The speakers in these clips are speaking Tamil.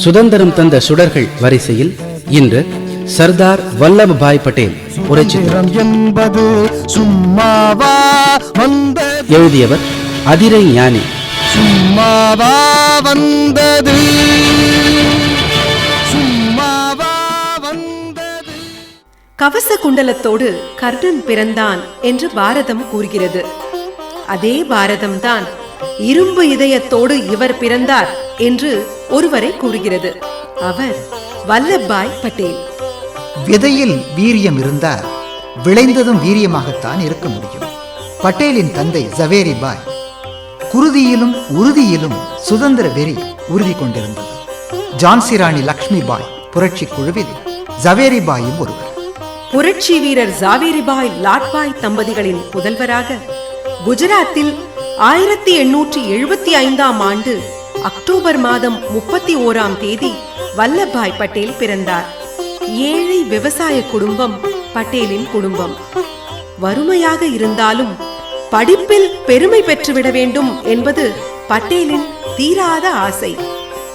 சுதந்திரம் தந்த சுடர்கள் வரிசையில் இன்று சர்தார் வல்லபாய் பட்டேல் புரட்சித்திரம் என்பது சும்மாவா வந்தது. எழுதியவர் அதிரை ஞானி. சும்மாவா வந்தது, சும்மாவா வந்தது. கவச குண்டலத்தோடு கர்ணன் பிறந்தான் என்று பாரதம் கூறுகிறது. அதே பாரதம்தான் இரும்பு இதயத்தோடு இவர் பிறந்தார் என்று ஒருவரை கூறுகிறது. அவர் வல்லபாய் பட்டேல். விதையில் வீரியம் இருந்தால் விளைந்ததும் வீரியமாகத்தான் இருக்க முடியும். பட்டேலின் தந்தை ஜவேரி பாய் குருதியிலும் உறுதியிலும் சுதந்திர வெறி உறுதி கொண்டிருந்தது. ஜான்சி ராணி லக்ஷ்மி பாய் புரட்சி குழுவில் ஜவேரி பாயும் ஒருவர். புரட்சி வீரர் ஜவேரி பாய் லாட்பாய் தம்பதிகளின் புதல்வராக குஜராத்தில் 1875 ஆண்டு அக்டோபர் மாதம் 31ஆம் தேதி வல்லபாய் பட்டேல் பிறந்தார். ஏழை விவசாய குடும்பம் பட்டேலின் குடும்பம். வறுமையாக இருந்தாலும் படிப்பில் பெருமை பெற்றுவிட வேண்டும் என்பது பட்டேலின் தீராத ஆசை.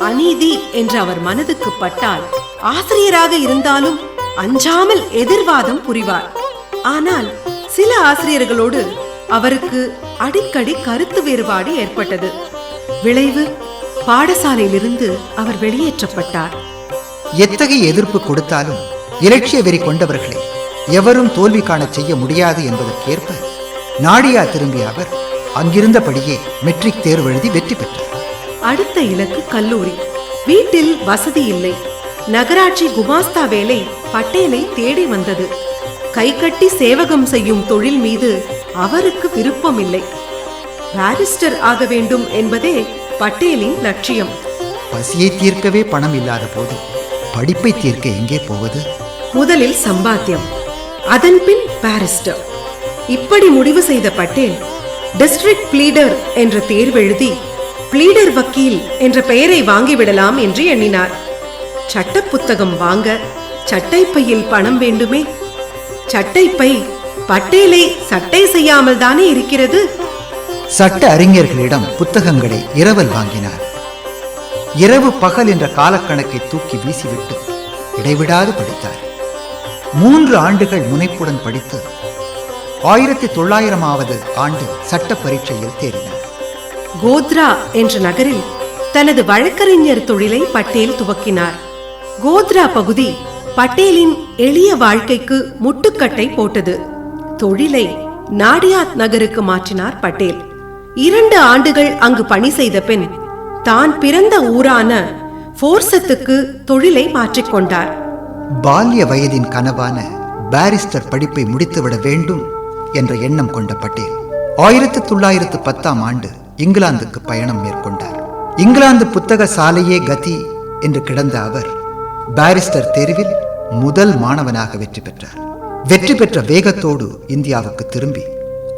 அநீதி என்று அவர் மனதுக்கு பட்டால் ஆசிரியராக இருந்தாலும் அஞ்சாமல் எதிர்வாதம் புரிவார். ஆனால் சில ஆசிரியர்களோடு அவருக்கு அடிக்கடி கருத்து வேறுபாடு ஏற்பட்டது. விளைவு, பாடசாலையிலிருந்து அவர் வெளியேற்றப்பட்டார். எத்தகைய எதிர்ப்பு கொடுத்தாலும் இலட்சிய வெறி கொண்டவர்களை எவரும் தோல்வி காண செய்ய முடியாது என்பதற்கேற்ப நாடியா திரும்பிய அவர் அங்கிருந்தபடியே மெட்ரிக் தேர்வு எழுதி வெற்றி பெற்றார். அடுத்த இலக்கு கல்லூரி. வீட்டில் வசதி இல்லை. நகராட்சி குமாஸ்தா வேலை பட்டேலை தேடி வந்தது. கை கட்டி சேவகம் செய்யும் தொழில் மீது அவருக்கு விருப்பம் இல்லை. பாரிஸ்டர் ஆக வேண்டும் என்பதே பட்டேலின் லட்சியம். பசியை தீர்க்கவே பணம் இல்லாத போது படிப்பை தீர்க்க எங்கே போவது? முதலில் சம்பாத்தியம், அதன் பின் பாரிஸ்டர். இப்படி முடிவு செய்த பட்டேல் டிஸ்ட்ரிக்ட் பிளீடர் என்ற தேர்வெழுதி பிளீடர் வக்கீல் என்ற பெயரை வாங்கிவிடலாம் என்று எண்ணினார். சட்ட புத்தகம் வாங்க சட்டைப்பையில் பணம் வேண்டுமே. சட்டைப்பை பட்டேலை சட்டை செய்யாமல் தானே இருக்கிறது. சட்ட அறிஞர்களிடம் புத்தகங்களை இரவல் வாங்கினார். இரவு பகல் என்ற காலக்கணக்கை தூக்கி வீசிவிட்டு இடைவிடாது படித்தார். 3 ஆண்டுகள் முனைப்புடன் படித்து 1900ஆவது ஆண்டு சட்ட பரீட்சையில் தேறினார். கோத்ரா என்ற நகரில் தனது வழக்கறிஞர் தொழிலை பட்டேல் துவக்கினார். கோத்ரா பகுதி பட்டேலின் எளிய வாழ்க்கைக்கு முட்டுக்கட்டை போட்டது. தொழிலை நாடியாத் நகருக்கு மாற்றினார் பட்டேல். 2 ஆண்டுகள் அங்கு பணி செய்த பின் தான் பிறந்த ஊரான போர்சத்துக்கு தொழிலை மாற்றிக்கொண்டார். பால்ய வயதின் கனவான பாரிஸ்டர் படிப்பை முடித்துவிட வேண்டும் என்ற எண்ணம் கொண்ட பட்டேல் 1910ஆம் ஆண்டு இங்கிலாந்துக்கு பயணம் மேற்கொண்டார். இங்கிலாந்து புத்தக சாலையே கதி என்று கிடந்த அவர் பாரிஸ்டர் தேர்வில் முதல் மாணவனாக வெற்றி பெற்றார். வெற்றி பெற்ற வேகத்தோடு இந்தியாவுக்கு திரும்பி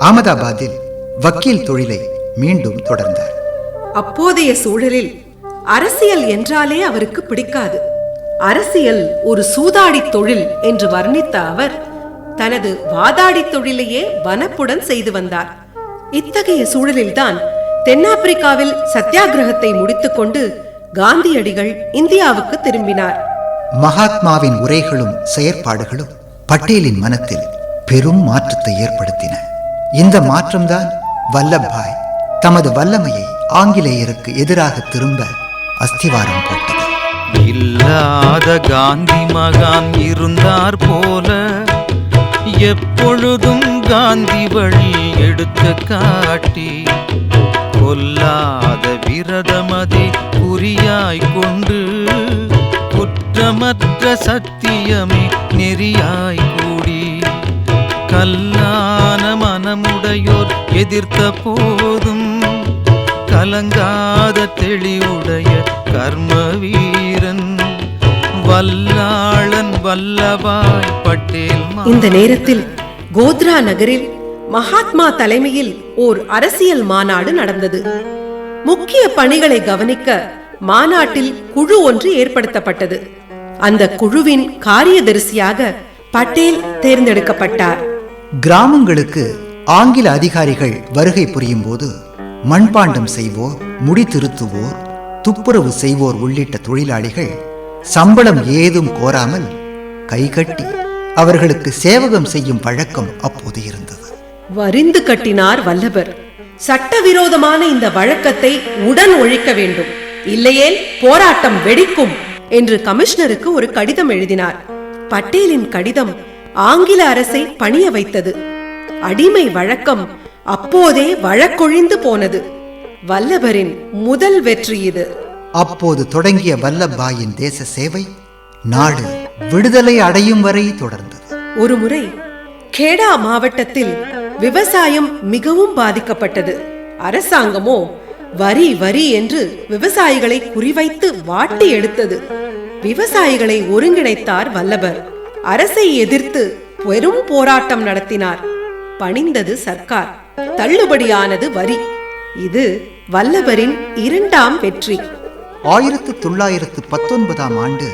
அகமதாபாத்தில் வக்கீல் தொழிலை மீண்டும் தொடர்ந்தார். அப்போதைய சூழலில் அரசியல் என்றாலே அவருக்கு பிடிக்காது. அரசியல் ஒரு சூதாடி தொழில் என்று வர்ணித்த அவர் தனது வாதாடி தொழிலையே வனப்புடன் செய்து வந்தார். இத்தகைய சூழலில்தான் தென்னாப்பிரிக்காவில் சத்தியாகிரகத்தை முடித்துக்கொண்டு காந்தியடிகள் இந்தியாவுக்கு திரும்பினார். மகாத்மாவின் உரைகளும் செயற்பாடுகளும் பட்டேலின் மனத்தில் பெரும் மாற்றத்தை ஏற்படுத்தின. இந்த மாற்றம்தான் வல்லபாய் தமது வல்லமையை ஆங்கிலேயருக்கு எதிராக திரும்ப அஸ்திவாரம் போட்டது. இல்லாத காந்தி மகான் இருந்தார் போல எப்பொழுதும் காந்தி வழி எடுத்து காட்டி கொல்லாத விரதமதை குறியாய் கொண்டு குற்றமற்ற சத்தியமே நெறியாய் கூடி கல்லான மனமுடையோர் எதிர்த்த போதும் கலங்காத தெளிவுடைய கர்ம வீரன் வல்லாளன் வல்லபாய் பட்டேல். இந்த நேரத்தில் கோத்ரா நகரில் மகாத்மா தலைமையில் ஓர் அரசியல் மாநாடு நடந்தது. முக்கிய பணிகளை கவனிக்க மாநாட்டில் குழு ஒன்று ஏற்படுத்தப்பட்டது. அந்த குழுவின் காரியதரிசியாக பட்டேல் தேர்ந்தெடுக்கப்பட்டார். கிராமங்களுக்கு ஆங்கில அதிகாரிகள் வருகை புரியும் போது மண்பாண்டம் செய்வோர், முடி திருத்துவோர், துப்புரவு செய்வோர் உள்ளிட்ட தொழிலாளிகள் சம்பளம் ஏதும் கோராமல் கைகட்டி அவர்களுக்கு சேவகம் செய்யும் வழக்கம் அப்போது இருந்தது. வரிந்து கட்டினார் வல்லபர். சட்டவிரோதமான இந்த வழக்கத்தை உடன் ஒழிக்க வேண்டும், இல்லையேல் போராட்டம் வெடிக்கும் என்று கமிஷனருக்கு ஒரு கடிதம் எழுதினார். பட்டேலின் கடிதம் ஆங்கில அரசை பணிய வைத்தது. அடிமை வழக்கம் அப்போதே வழக்கொழிந்து போனது. வல்லபரின் முதல் வெற்றி இது. அப்போது தொடங்கிய வல்லபாயின் தேச சேவை நாடு விடுதலை அடையும் வரை தொடர்ந்தது. ஒருமுறை கேடா மாவட்டத்தில் விவசாயம் மிகவும் பாதிக்கப்பட்டது. அரசாங்கமோ வரி வரி என்று விவசாயிகளை குறிவைத்து வாட்டி எடுத்தது. விவசாயிகளை ஒருங்கிணைத்தார் வல்லபர். அரசை எதிர்த்து பெரும் போராட்டம் நடத்தினார். பணிந்தது சர்க்கார், தள்ளுபடியானது வரி. இது வல்லபரின் இரண்டாம் வெற்றி. 1919ஆம் ஆண்டு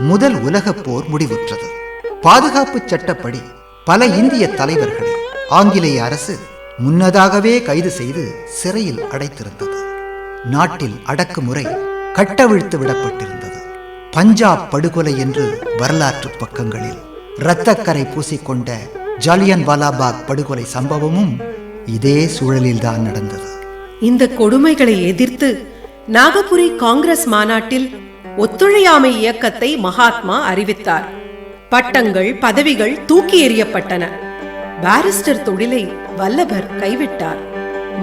முதல் உலகப் போர் முடிவுற்றது. பாதுகாப்பு சட்டப்படி பல இந்திய தலைவர்களை ஆங்கிலேய அரசு முன்னதாகவே கைது செய்து சிறையில் அடைத்திருந்தது. நாட்டில் அடக்குமுறை கட்டவிழ்த்து விடப்பட்டிருந்தது. பஞ்சாப் படுகொலை என்று வரலாற்று பக்கங்களில் இரத்தக்கரை பூசிக்கொண்ட ஜாலியன் வாலாபாக் படுகொலை சம்பவமும் இதே சூழலில்தான் நடந்தது. இந்த கொடுமைகளை எதிர்த்து நாகபுரி காங்கிரஸ் மாநாட்டில் ஒத்துழையாமை இயக்கத்தை மகாத்மா அறிவித்தார். பட்டங்கள் பதவிகள் தூக்கி எறியப்பட்டன. பாரிஸ்டர் தொழிலை வல்லபர் கைவிட்டார்.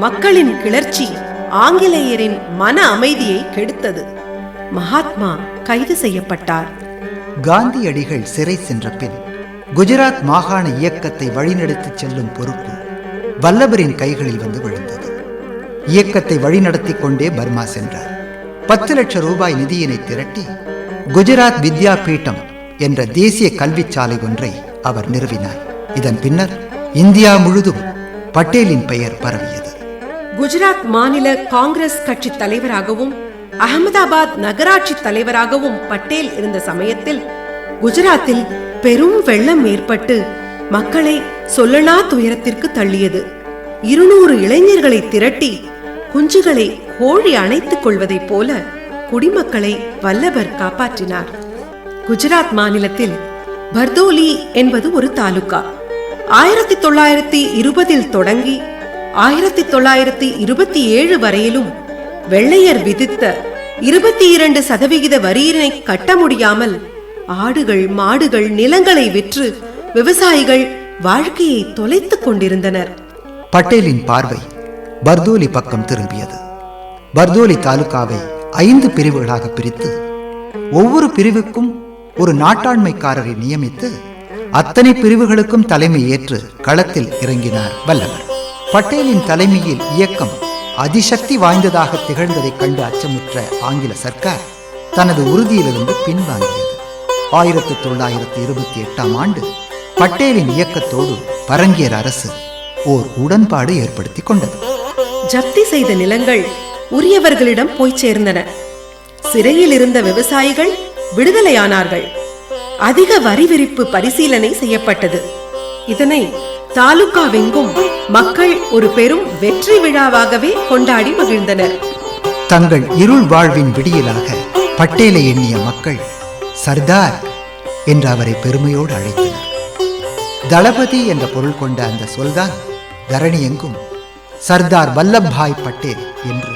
மக்களின் கிளர்ச்சி ஆங்கிலேயரின் மன அமைதியை கெடுத்தது. மகாத்மா கைது செய்யப்பட்டார். காந்தியடிகள் சிறை சென்ற பின் குஜராத் மாகாண இயக்கத்தை வழிநடத்தி செல்லும் பொறுப்பு வல்லபரின் கைகளில் வந்து விழுந்தது. இயக்கத்தை வழிநடத்தி கொண்டே பர்மா சென்றார். 10 லட்சம் ரூபாய் நிதியினை திரட்டி குஜராத் வித்யா பீட்டம் என்ற தேசிய கல்விச்சாலை ஒன்றை அவர் நிறுவினார். இதன் பின்னர் இந்தியா முழுதும் பட்டேலின் பெயர் பரவியது. குஜராத் மாநில காங்கிரஸ் கட்சி தலைவராகவும் அகமதாபாத் நகராட்சி தலைவராகவும் பட்டேல் இருந்த சமயத்தில் குஜராத்தில் பெரும் வெள்ளம் ஏற்பட்டு மக்களை சொல்லனா துயரத்திற்கு தள்ளியது. 200 இளைஞர்களை திரட்டி குஞ்சுகளை கோழி அணைத்துக் கொள்வதைப் போல குடிமக்களை வல்லபர் காப்பாற்றினார். குஜராத் மாநிலத்தில் பர்தோலி என்பது ஒரு தாலுகா. 1920 தொடங்கி 1927 வரையிலும் வெள்ளையர் விதித்த 22% வரியினை கட்ட முடியாமல் ஆடுகள் மாடுகள் நிலங்களை விற்று விவசாயிகள் வாழ்க்கையை தொலைத்துக் கொண்டிருந்தனர். பட்டேலின் பார்வை பர்தோலி பக்கம் திரும்பியது. பர்தோலி தாலுகாவை 5 பிரிவுகளாக பிரித்து ஒவ்வொரு பிரிவுக்கும் ஒரு நாட்டாண்மைக்காரரை நியமித்து அத்தனை பிரிவுகளுக்கும் தலைமை ஏற்று களத்தில் இறங்கினார் வல்லபர். பட்டேலின் தலைமையில் இயக்கம் அதிசக்தி வாய்ந்ததாக திகழ்ந்ததைக் கண்டு அச்சமுற்ற ஆங்கில சர்க்கார் தனது உறுதியிலிருந்து பின்வாங்கியது. 1928ஆம் ஆண்டு பட்டேலின் இயக்கத்தோடு பரங்கியர் அரசு ஓர் உடன்பாடு ஏற்படுத்தி கொண்டது. ஜப்தி செய்த நிலங்கள் உரியவர்களிடம் போய் சேர்ந்தன. சிறையில் இருந்த விவசாயிகள் விடுதலையானார்கள். அதிக வரி விரிப்பு பரிசீலனை செய்யப்பட்டது. இதனை தாலுகாவெங்கும் மக்கள் ஒரு பெரும் வெற்றி விழாவாகவே கொண்டாடி மகிழ்ந்தனர். தங்கள் இருள் வாழ்வின் விடியலாக பட்டேலை எண்ணிய மக்கள் சர்தார் என்று அவரை பெருமையோடு அழைத்தனர். தளபதி என்ற பொருள் கொண்ட அந்த சொல்தான் தரணி எங்கும் சர்தார் வல்லபாய் பட்டேல் என்று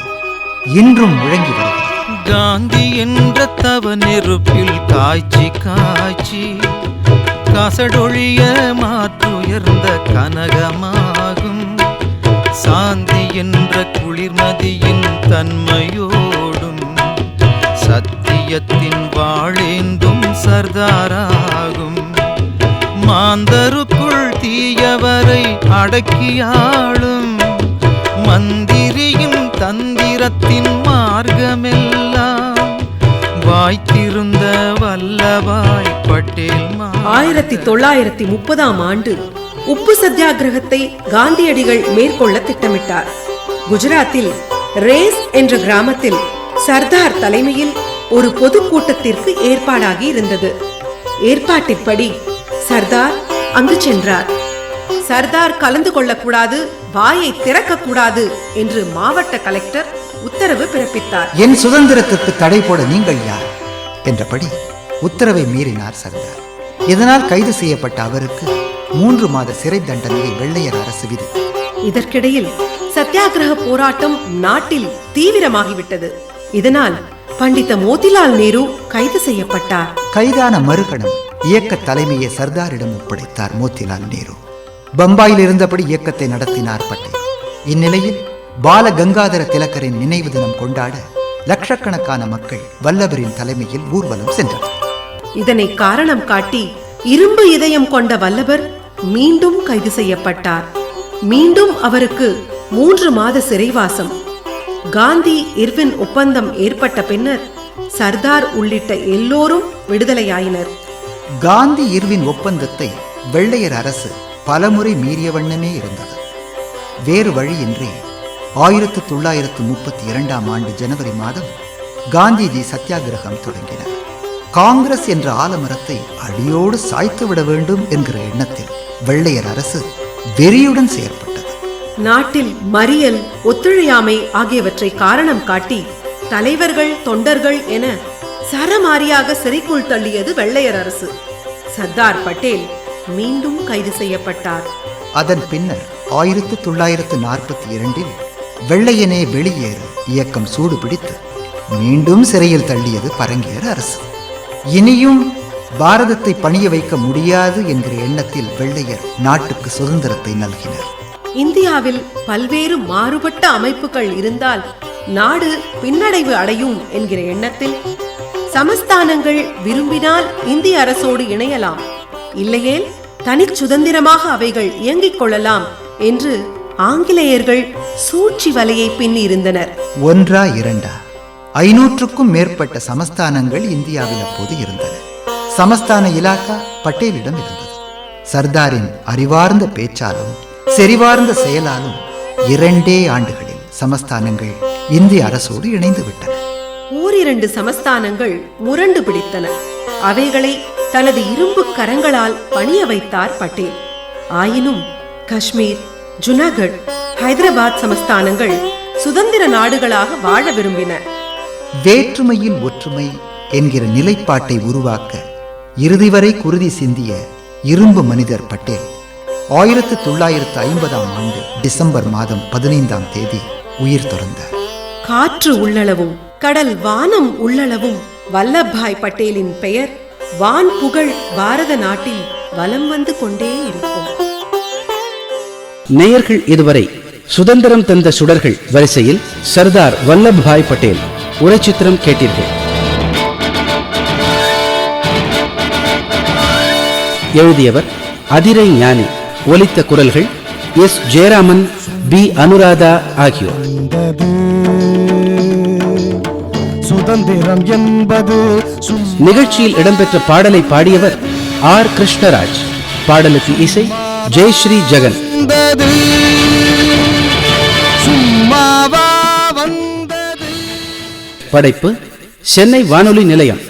இன்றும் முழங்கி வருகிறது. காந்தி என்ற தவ நெருப்பில் காய்ச்சி காய்ச்சி காசடொழிய மாற்றுயர்ந்த கனகமாகும் சாந்தி என்ற குளிர்மதியின் தன்மையோடும் சத்தியத்தின் வாழேந்தும் சர்தாராகும் மாந்தருக்குள் தீயவரை அடக்கியாளும் மந்திரியின் தந்திரத்தின் மார்க்கமெல்லாம் வாய்த்திருந்த வல்லபாய் பட்டேல். 1930ஆம் ஆண்டு உப்பு சத்தியாகிரகத்தை காந்தியடிகள் மேற்கொள்ள திட்டமிட்டார். குஜராத்தில் ரேஸ் என்ற கிராமத்தில் சர்தார் தலைமையில் ஒரு பொதுக்கூட்டத்திற்கு ஏற்பாடாகி இருந்தது. ஏற்பாட்டின்படி சர்தார் அங்கு சென்றார். சர்தார் கலந்து கொள்ளக்கூடாது, வாயை திறக்கக்கூடாது என்று மாவட்ட கலெக்டர் உத்தரவு பிறப்பித்தார். என் சுதந்திரத்திற்கு தடை போட நீங்கள் யார் என்றபடி உத்தரவை மீறினார் சர்தார். இதனால் கைது செய்யப்பட்ட அவருக்கு 3 மாத சிறை தண்டனையை வெள்ளையர் அரசு விதித்தது. இதற்கிடையில் சத்தியாகிரக போராட்டம் நாட்டில் தீவிரமாகிவிட்டது. இதனால் பண்டித மோதிலால் நேரு கைது செய்யப்பட்டார். கைதான மறுகணம் இயக்க தலைமையை சர்தாரிடம் ஒப்படைத்தார் மோதிலால் நேரு. பம்பாயில் இருந்தபடி இயக்கத்தை நடத்தினார் பட்டேல். இந்நிலையில் பால கங்காதர திலகரின் நினைவு தினம் கொண்டாட லட்சக்கணக்கான மக்கள் வல்லபரின் தலைமையில் ஊர்வலம் சென்றனர். இதனை காரணம் காட்டி இரும்பு இதயம் கொண்ட வல்லபர் மீண்டும் கைது செய்யப்பட்டார். மீண்டும் அவருக்கு 3 மாத சிறைவாசம். காந்தி இர்வின் ஒப்பந்தம் ஏற்பட்ட பின்னர் சர்தார் உள்ளிட்ட எல்லோரும் விடுதலையாயினர். காந்தி இர்வின் ஒப்பந்தத்தை வெள்ளையர் அரசு பலமுறை மீறிய வண்ணமே இருந்தது. வேறு வழியின்றி 1932ஆம் ஆண்டு ஜனவரி மாதம் காந்திஜி சத்தியாகிரகம் தொடங்கினார். காங்கிரஸ் என்ற ஆலமரத்தை அடியோடு சாய்த்து விட வேண்டும் என்கிற எண்ணத்தில் வெள்ளையர் அரசு வெறியுடன் செயற்பட்டது. நாட்டில் மறியல், ஒத்துழையாமை ஆகியவற்றை காரணம் காட்டி தலைவர்கள், தொண்டர்கள் என சரமாரியாக சிறைக்குள் தள்ளியது வெள்ளையர் அரசு. சர்தார் பட்டேல் மீண்டும் கைது செய்யப்பட்டார். அதன் பின்னர் 1942இல் வெள்ளையனே வெளியேறு இயக்கம் சூடு பிடித்து மீண்டும் சிறையில் தள்ளியது பரங்கியர் அரசு. இனியும் பாரதத்தை பணிய வைக்க முடியாது என்கிற எண்ணத்தில் வெள்ளையர் நாட்டுக்கு சுதந்திரத்தை நல்கினர். இந்தியாவில் பல்வேறு மாறுபட்ட அமைப்புகள் இருந்தால் நாடு பின்னடைவு அடையும் என்கிற எண்ணத்தில் சமஸ்தானங்கள் விரும்பினால் இந்திய அரசோடு இணையலாம், இல்லையேல் தனி சுதந்திரமாக அவைகள் இயங்கிக் கொள்ளலாம் என்று ஆங்கிலேயர்கள் சூழ்ச்சி வலையை பின்னிருந்தனர். 500க்கும் மேற்பட்ட சமஸ்தானங்கள் இந்தியாவில் அப்போது இருந்தன. சமஸ்தான இலாக்கா பட்டேலிடம் இருந்தது. சர்தாரின் அறிவார்ந்த பேச்சாலும் செறிவார்ந்த செயலாலும் 2 ஆண்டுகளில் சமஸ்தானங்கள் இந்திய அரசோடு இணைந்து விட்டன. 2 சமஸ்தானங்கள் முரண்டு பிடித்தன. அவைகளை தனது இரும்பு கரங்களால் பணிய வைத்தார் பட்டேல். ஆயினும் காஷ்மீர், ஜுனாகட், ஹைதராபாத் சமஸ்தானங்கள் சுதந்திர நாடுகளாக வாழ விரும்பின. வேற்றுமையில் ஒற்றுமை என்கிற நிலைப்பாட்டை உருவாக்க இறுதி வரை குருதி சிந்திய இரும்பு மனிதர் பட்டேல் 1950ஆம் ஆண்டு டிசம்பர் மாதம் 15ஆம் தேதி உயிர் துறந்தார். காற்று உள்ளளவும் கடல் வானம் உள்ளளவும் வல்லபாய் பட்டேலின் பெயர் வான் புகழ் பாரத நாட்டில் வலம் வந்து கொண்டே இருக்கும். நேயர்கள் இதுவரை சுதந்திரம் தந்த சுடர்கள் வரிசையில் சர்தார் வல்லபாய் பட்டேல் உரைச்சித்திரம் கேட்டீர்கள். எழுதியவர் அதிரை ஞானி. ஒலித்த குரல்கள் எஸ் ஜெயராமன், பி அனுராதா ஆகியோர். சுதந்திரம் என்பது நிகழ்ச்சியில் இடம்பெற்ற பாடலை பாடியவர் ஆர் கிருஷ்ணராஜ். பாடலுக்கு இசை ஜெயஸ்ரீ ஜெகன். படைப்பு சென்னை வானொலி நிலையம்.